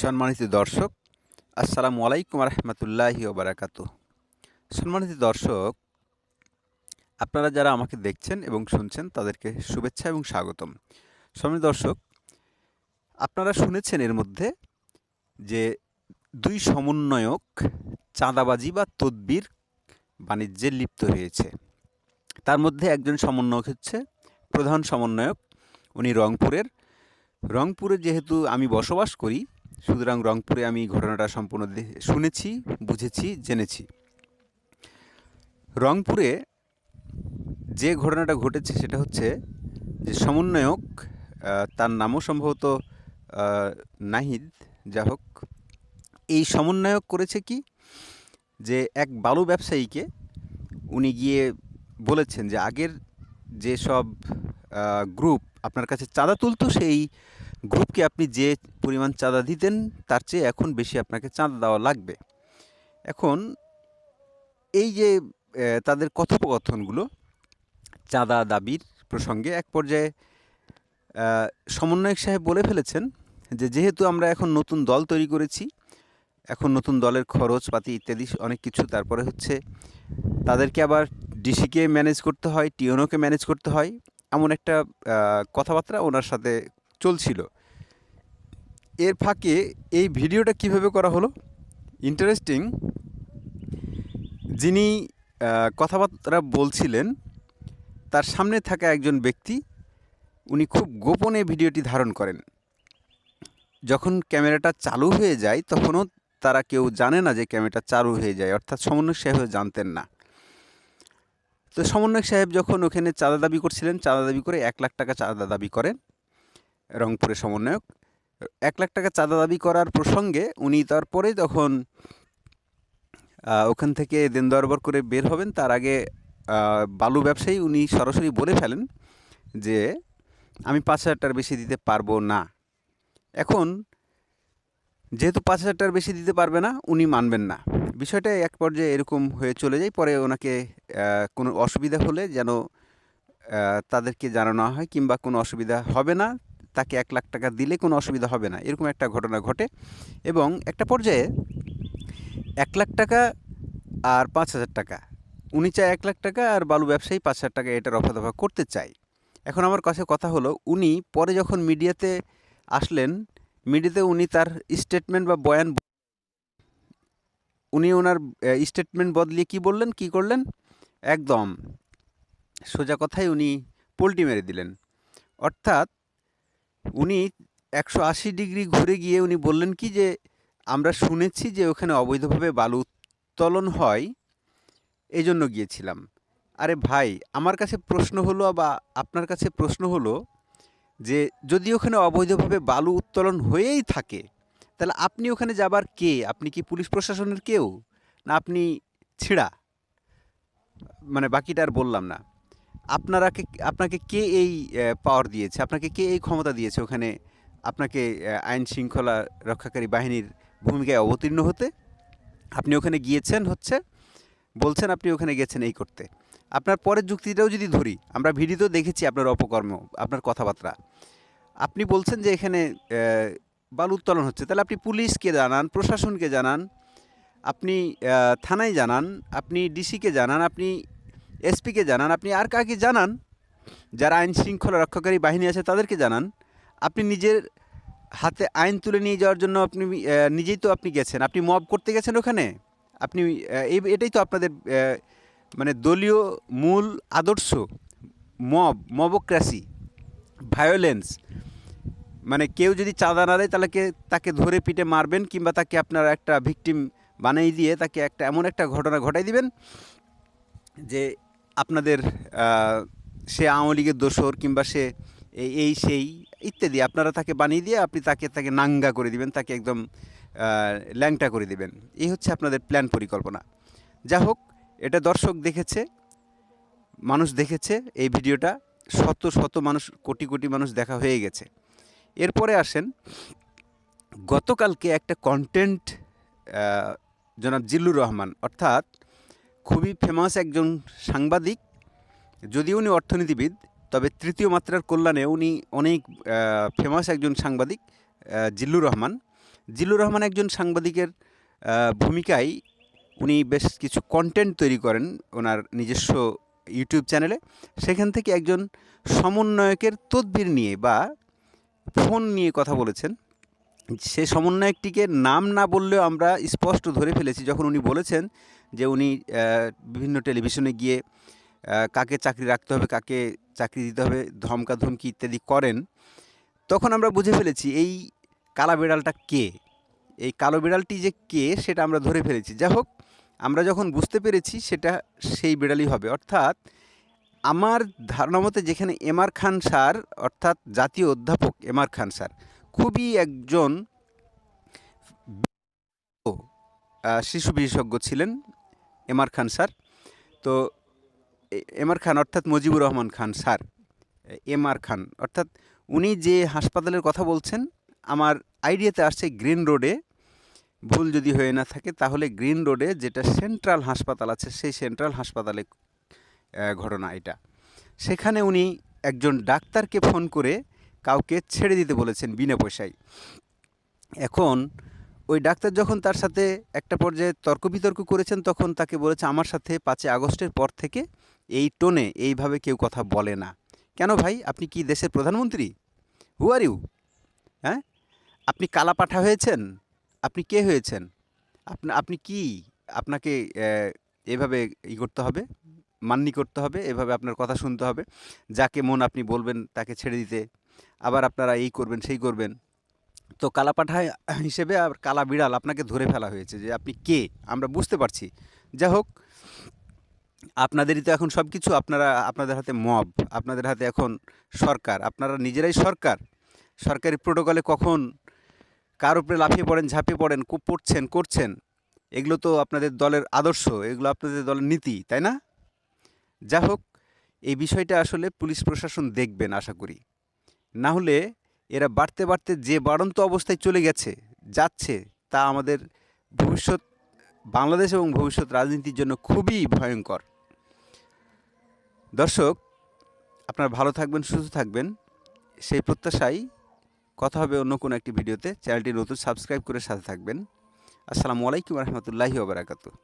সম্মানিত দর্শক, আসসালামু আলাইকুম রহমতুল্লাহি ওবারাকাতুহ। সম্মানিত দর্শক, আপনারা যারা আমাকে দেখছেন এবং শুনছেন তাদেরকে শুভেচ্ছা এবং স্বাগতম। সম্মানিত দর্শক, আপনারা শুনেছেন এর মধ্যে যে দুই সমন্বয়ক চাঁদাবাজি বা তদবির বাণিজ্যে লিপ্ত হয়েছে। তার মধ্যে একজন সমন্বয়ক হচ্ছে প্রধান সমন্বয়ক, উনি রংপুরের। রংপুরে যেহেতু আমি বসবাস করি, সুতরাং রংপুরে আমি ঘটনাটা সম্পূর্ণ শুনেছি, বুঝেছি, জেনেছি। রংপুরে যে ঘটনাটা ঘটেছে সেটা হচ্ছে যে সমন্বয়ক, তার নামও সম্ভবত নাহিদ, যা হোক, এই সমন্বয়ক করেছে কি, যে এক বালু ব্যবসায়ীকে উনি গিয়ে বলেছেন যে আগের যেসব গ্রুপ আপনার কাছে চাঁদা তুলতো সেই গ্রুপকে আপনি যে পরিমাণ চাঁদা দিতেন তার চেয়ে এখন বেশি আপনাকে চাঁদা দেওয়া লাগবে। এখন এই যে তাদের কথোপকথনগুলো চাঁদা দাবির প্রসঙ্গে এক পর্যায়ে সমন্বয়ক সাহেব বলে ফেলেছেন যে যেহেতু আমরা এখন নতুন দল তৈরি করেছি, এখন নতুন দলের খরচপাতি ইত্যাদি অনেক কিছু, তারপরে হচ্ছে তাদেরকে আবার ডিসিকে ম্যানেজ করতে হয়, টিওনোকে ম্যানেজ করতে হয়, এমন একটা কথাবার্তা ওনার সাথে চলছিল। এর ফাঁকে এই ভিডিওটা কিভাবে করা হলো ইন্টারেস্টিং। যিনি কথাবার্তা বলছিলেন তার সামনে থাকা একজন ব্যক্তি, উনি খুব গোপনে ভিডিওটি ধারণ করেন। যখন ক্যামেরাটা চালু হয়ে যায় তখনও তারা কেউ জানে না যে ক্যামেরাটা চালু হয়ে যায়, অর্থাৎ সমন্বয়ক সাহেব জানতেন না। তো সমন্বয়ক সাহেব যখন ওখানে চাঁদা দাবি করছিলেন, চাঁদা দাবি করে 1 লাখ টাকা চাঁদা দাবি করেন রংপুরের সমন্বয়ক। 1 লাখ টাকা চাঁদা দাবি করার প্রসঙ্গে উনি তারপরে যখন ওখান থেকে দেন দরবার করে বের হবেন, তার আগে বালু ব্যবসায়ী উনি সরাসরি বলে ফেলেন যে আমি 5,000 টাকার বেশি দিতে পারবো না। এখন যেহেতু 5,000 টাকার বেশি দিতে পারবে না, উনি মানবেন না। বিষয়টা এক পর্যায়ে এরকম হয়ে চলে যায়। পরে ওনাকে কোনো অসুবিধা হলে যেন তাদেরকে জানানো হয়, কিংবা কোনো অসুবিধা হবে না, তাকে 1 লাখ টাকা দিলে কোনো অসুবিধা হবে না, এরকম একটা ঘটনা ঘটে। এবং একটা পর্যায়ে 1 লাখ টাকা আর 5,000 টাকা, উনি চায় 1 লাখ টাকা আর বালু ব্যবসায়ী 5,000 টাকা, এটা রফাদফা করতে চায়। এখন আমার কাছে কথা হলো, উনি পরে যখন মিডিয়াতে আসলেন, মিডিয়াতে উনি তার স্টেটমেন্ট বা বয়ান, উনি ওনার স্টেটমেন্ট বদলিয়ে কি বললেন, কি করলেন, একদম সোজা কথায় উনি পোল্টি মেরে দিলেন। অর্থাৎ উনি 180 ডিগ্রি ঘুরে গিয়ে উনি বললেন কি, যে আমরা শুনেছি যে ওখানে অবৈধভাবে বালু উত্তোলন হয়, এই জন্য গিয়েছিলাম। আরে ভাই, আমার কাছে প্রশ্ন হলো, বা আপনার কাছে প্রশ্ন হলো, যে যদি ওখানে অবৈধভাবে বালু উত্তোলন হয়েই থাকে, তাহলে আপনি ওখানে যাবার কে? আপনি কি পুলিশ প্রশাসনের কেউ, না আপনি ছিঁড়া? মানে বাকিটা আর বললাম না। আপনাকে কে এই পাওয়ার দিয়েছে? আপনাকে কে এই ক্ষমতা দিয়েছে ওখানে আপনাকে আইন শৃঙ্খলা রক্ষাকারী বাহিনীর ভূমিকায় অবতীর্ণ হতে? আপনি ওখানে গিয়েছেন হচ্ছে, বলছেন আপনি ওখানে গেছেন এই করতে। আপনার পরের যুক্তিটাও যদি ধরি, আমরা ভিডিওতেও দেখেছি আপনার অপকর্ম, আপনার কথাবার্তা। আপনি বলছেন যে এখানে বালু উত্তোলন হচ্ছে, তাহলে আপনি পুলিশকে জানান, প্রশাসনকে জানান, আপনি থানায় জানান, আপনি ডিসিকে জানান, আপনি এসপিকে জানান, আপনি আর কাকে জানান, যারা আইন শৃঙ্খলা রক্ষাকারী বাহিনী আছে তাদেরকে জানান। আপনি নিজের হাতে আইন তুলে নিয়ে যাওয়ার জন্য আপনি নিজেই তো আপনি গেছেন, আপনি মব করতে গেছেন ওখানে। আপনি এটাই তো আপনাদের মানে দলীয় মূল আদর্শ, মবক্রাসি, ভায়োলেন্স। মানে কেউ যদি চাঁদা না দেয় তাহলে তাকে ধরে পিটে মারবেন, কিংবা তাকে আপনারা একটা ভিকটিম বানিয়ে দিয়ে তাকে একটা এমন একটা ঘটনা ঘটাই দিবেন যে আপনাদের সে আওয়ামী লীগের দোসর, কিংবা সে এই সেই ইত্যাদি আপনারা তাকে বানিয়ে দিয়ে আপনি তাকে নাঙ্গা করে দিবেন, তাকে একদম ল্যাংটা করে দিবেন। এই হচ্ছে আপনাদের প্ল্যান পরিকল্পনা। যা হোক, এটা দর্শক দেখেছে, মানুষ দেখেছে এই ভিডিওটা, শত শত মানুষ, কোটি কোটি মানুষ দেখা হয়ে গেছে। এরপরে আসেন, গতকালকে একটা কন্টেন্ট, জনাব জিল্লুর রহমান, অর্থাৎ খুবই ফেমাস একজন সাংবাদিক, যদিও উনি অর্থনীতিবিদ, তবে তৃতীয় মাত্রার কল্যাণে উনি অনেক ফেমাস একজন সাংবাদিক, জিল্লুর রহমান। জিল্লুর রহমান একজন সাংবাদিকের ভূমিকায় উনি বেশ কিছু কন্টেন্ট তৈরি করেন ওনার নিজস্ব ইউটিউব চ্যানেলে। সেখান থেকে একজন সমন্বয়কের তদবির নিয়ে বা ফোন নিয়ে কথা বলেছেন। সে সমন্বয়কটিকে নাম না বললেও আমরা স্পষ্ট ধরে ফেলেছি যখন উনি বলেছেন যে উনি বিভিন্ন টেলিভিশনে গিয়ে কাকে চাকরি রাখতে হবে, কাকে চাকরি দিতে হবে, ধমকাধমকি ইত্যাদি করেন। তখন আমরা বুঝে ফেলেছি এই কালা বিড়ালটা কে, এই কালো বিড়ালটি যে কে সেটা আমরা ধরে ফেলেছি। যাই হোক, আমরা যখন বুঝতে পেরেছি সেটা সেই বিড়ালই হবে। অর্থাৎ আমার ধারণা মতে যেখানে এমআর খান স্যার, অর্থাৎ জাতীয় অধ্যাপক এমআর খান স্যার খুবই একজন শিশু বিশেষজ্ঞ ছিলেন এমআর খান স্যার। তো এমআর খান অর্থাৎ মুজিবুর রহমান খান স্যার, এমআর খান অর্থাৎ উনি যে হাসপাতালের কথা বলছেন, আমার আইডিয়াতে আসছে গ্রিন রোডে, ভুল যদি হয়ে না থাকে তাহলে গ্রিন রোডে যেটা সেন্ট্রাল হাসপাতাল আছে সেই সেন্ট্রাল হাসপাতালে ঘটনা এটা। সেখানে উনি একজন ডাক্তারকে ফোন করে কাউকে ছেড়ে দিতে বলেছেন বিনা পয়সায়। এখন ওই ডাক্তার যখন তার সাথে একটা পর্যায়ে তর্ক বিতর্ক করেছেন, তখন তাকে বলেছে আমার সাথে 5ই আগস্টের পর থেকে এই টোনে এইভাবে কেউ কথা বলে না। কেন ভাই, আপনি কি দেশের প্রধানমন্ত্রী? হু আর ইউ? হ্যাঁ, আপনি কালা পাঠা হয়েছেন? আপনি কে হয়েছেন? আপনি কি, আপনাকে এভাবে করতে হবে, মান্যি করতে হবে, এভাবে আপনার কথা শুনতে হবে, যাকে মন আপনি বলবেন তাকে ছেড়ে দিতে, আবার আপনারা এই করবেন সেই করবেন। তো কালা পাঠা হিসেবে আর কালা বিড়াল আপনাকে ধরে ফেলা হয়েছে যে আপনি কে, আমরা বুঝতে পারছি। যাই হোক, আপনাদেরই তো এখন সব কিছু, আপনাদের হাতে মব, আপনাদের হাতে এখন সরকার, আপনারা নিজেরাই সরকার। সরকারি প্রোটোকলে কখন কার উপরে লাফিয়ে পড়েন, ঝাঁপিয়ে পড়েন, করছেন, এগুলো তো আপনাদের দলের আদর্শ, এগুলো আপনাদের দলের নীতি, তাই না? যা হোক, এই বিষয়টা আসলে পুলিশ প্রশাসন দেখবেন আশা করি। না হলে এরা বাড়তে বাড়তে যে বাড়ন্ত অবস্থায় চলে যাচ্ছে, তা আমাদের ভবিষ্যৎ, বাংলাদেশ এবং ভবিষ্যৎ রাজনীতির জন্য খুবই ভয়ঙ্কর। দর্শক, আপনারা ভালো থাকবেন, সুস্থ থাকবেন, সেই প্রত্যাশায় কথা হবে অন্য কোনো একটি ভিডিওতে। চ্যানেলটি নতুন সাবস্ক্রাইব করে সাথে থাকবেন। আসসালামু আলাইকুম রহমতুল্লাহি ওয়া বারাকাতুহু।